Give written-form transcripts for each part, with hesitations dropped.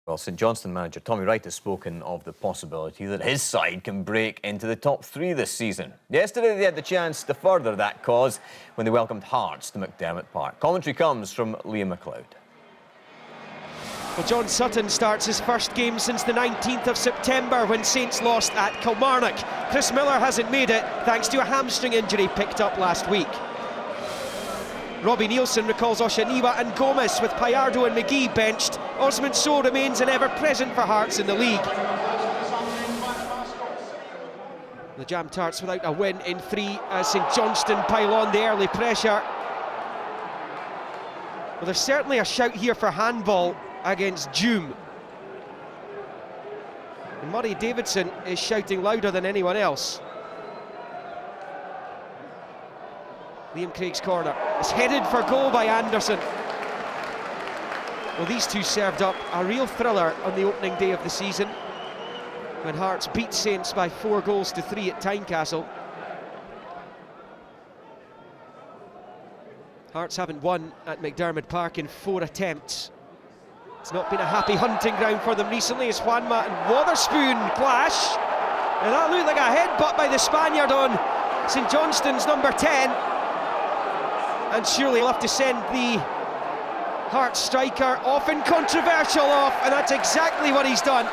Well, St Johnstone manager Tommy Wright has spoken of the possibility that his side can break into the top three this season. Yesterday they had the chance to further that cause when they welcomed Hearts to McDermott Park. Commentary comes from Liam McLeod. Well, John Sutton starts his first game since the 19th of September when Saints lost at Kilmarnock. Chris Miller hasn't made it thanks to a hamstring injury picked up last week. Robbie Neilson recalls Oshaniwa and Gomez with Payardo and McGee benched. Osmond Sow remains an ever-present for Hearts in the league. The Jam Tarts without a win in three as St Johnstone pile on the early pressure. Well, there's certainly a shout here for handball against Doom. And Murray Davidson is shouting louder than anyone else. Liam Craig's corner is headed for goal by Anderson. Well, these two served up a real thriller on the opening day of the season when Hearts beat Saints by 4-3 at Tynecastle. Hearts haven't won at McDermott Park in 4 attempts. It's not been a happy hunting ground for them recently as Juanma and Wotherspoon clash. And that looked like a headbutt by the Spaniard on St Johnstone's number 10. And surely he'll have to send the Hearts striker often controversial off, and that's exactly what he's done.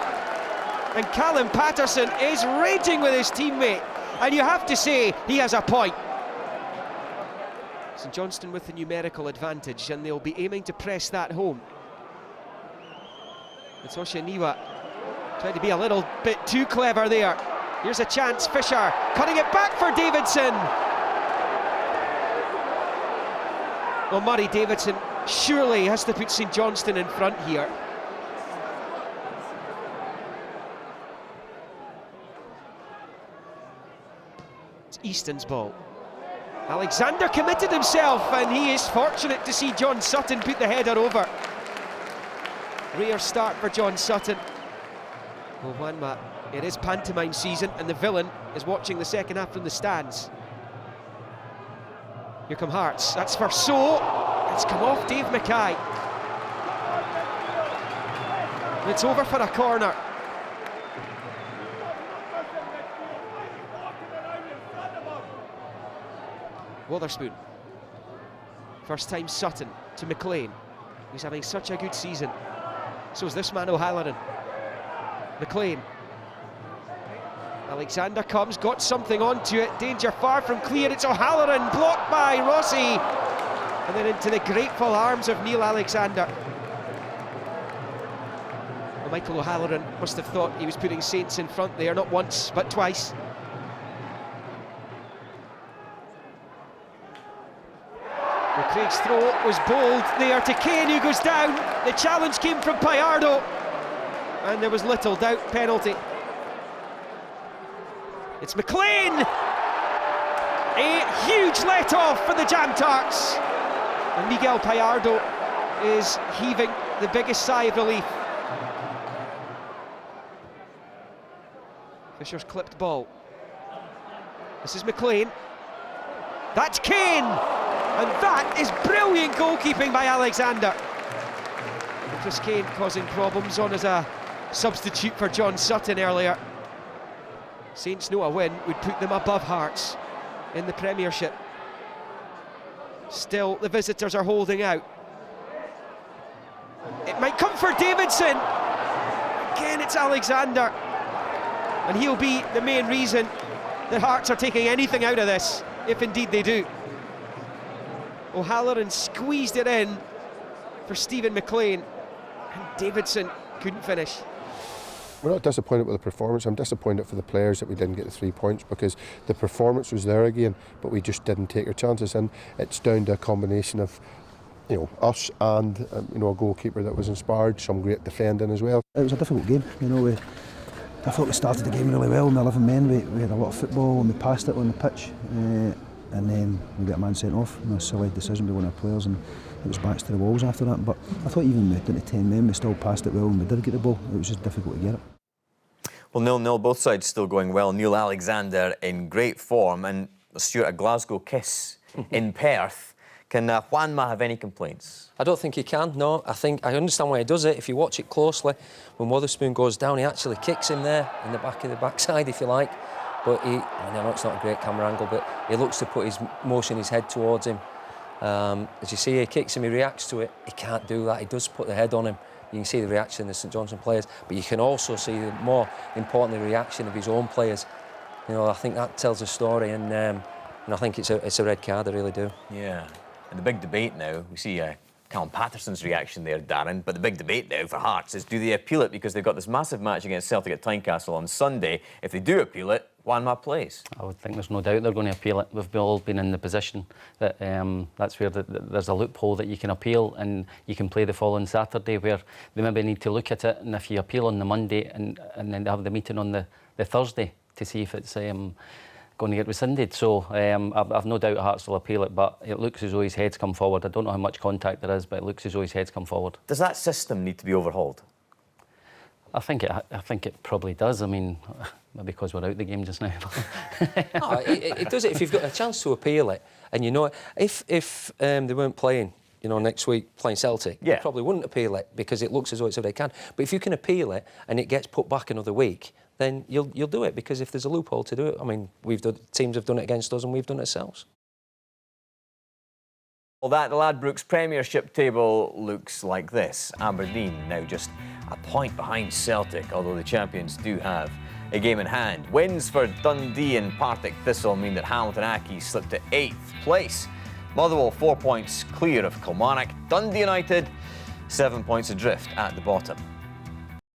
And Callum Patterson is raging with his teammate, and you have to say he has a point. St Johnstone with the numerical advantage, and they'll be aiming to press that home. It's Oshaniwa trying to be a little bit too clever there. Here's a chance, Fisher cutting it back for Davidson. Well, Murray Davidson surely has to put St Johnstone in front here. It's Easton's ball. Alexander committed himself, and he is fortunate to see John Sutton put the header over. Rare start for John Sutton. Well, Juanma, it is pantomime season, and the villain is watching the second half from the stands. Here come Hearts, that's for Sow. It's come off Dave Mackay. It's over for a corner. Wotherspoon. First time Sutton to McLean. He's having such a good season. So is this man O'Halloran. McLean. Alexander comes, got something onto it. Danger far from clear. It's O'Halloran, blocked by Rossi. And then into the grateful arms of Neil Alexander. Well, Michael O'Halloran must have thought he was putting Saints in front there, not once, but twice. Well, Craig's throw was bold there to Kane, who goes down. The challenge came from Payardo, and there was little doubt, penalty. It's McLean! A huge let-off for the Jam Tarts. And Miguel Payardo is heaving the biggest sigh of relief. Fisher's clipped ball. This is McLean. That's Kane! And that is brilliant goalkeeping by Alexander. And Chris Kane causing problems on as a substitute for John Sutton earlier. Saints know a win would put them above Hearts in the Premiership. Still, the visitors are holding out. It might come for Davidson. Again, it's Alexander. And he'll be the main reason that Hearts are taking anything out of this, if indeed they do. O'Halloran squeezed it in for Stephen McLean, and Davidson couldn't finish. We're not disappointed with the performance. I'm disappointed for the players that we didn't get the 3 points, because the performance was there again, but we just didn't take our chances. And it's down to a combination of, us and a goalkeeper that was inspired, some great defending as well. It was a difficult game. I thought we started the game really well. In 11 men, we had a lot of football and we passed it on the pitch, and then we got a man sent off. A silly decision by one of our players, and it was backs to the walls after that. But I thought even with down to 10 men, we still passed it well, and we did get the ball. It was just difficult to get it. Well, 0-0, both sides still going well. Neil Alexander in great form, and Stuart, a Glasgow kiss in Perth Can Juanma have any complaints? I don't think he can, no. I understand why he does it. If you watch it closely, when Wotherspoon goes down, he actually kicks him there in the back of the backside, if you like. But I know it's not a great camera angle, but he looks to put his head towards him. As you see, he kicks him, he reacts to it. He can't do that. He does put the head on him. You can see the reaction of the St Johnstone players, but you can also see, more importantly, the reaction of his own players. You know, I think that tells a story, and I think it's a red card. I really do. Yeah. And the big debate now, we see Callum Patterson's reaction there, Darren, but the big debate now for Hearts is, do they appeal it? Because they've got this massive match against Celtic at Tynecastle on Sunday. If they do appeal it, Juanma plays. I would think there's no doubt they're going to appeal it. We've all been in the position that that's where there's a loophole that you can appeal, and you can play the following Saturday, where they maybe need to look at it, and if you appeal on the Monday and then they have the meeting on the Thursday to see if it's going to get rescinded. So I've no doubt Hearts will appeal it, but it looks as though his head's come forward. I don't know how much contact there is, but it looks as though his head's come forward. Does that system need to be overhauled? I think it probably does. I mean, maybe because we're out the game just now. No, it does it if you've got a chance to appeal it, and you know, if they weren't playing, you know, next week playing Celtic, you probably wouldn't appeal it because it looks as though it's a red card. But if you can appeal it and it gets put back another week, then you'll do it, because if there's a loophole to do it, I mean, teams have done it against us and we've done it ourselves. Well, the Ladbrokes Premiership table looks like this. Aberdeen now just a point behind Celtic, although the champions do have a game in hand. Wins for Dundee and Partick Thistle mean that Hamilton Accies slipped to 8th place. Motherwell 4 points clear of Kilmarnock. Dundee United 7 points adrift at the bottom.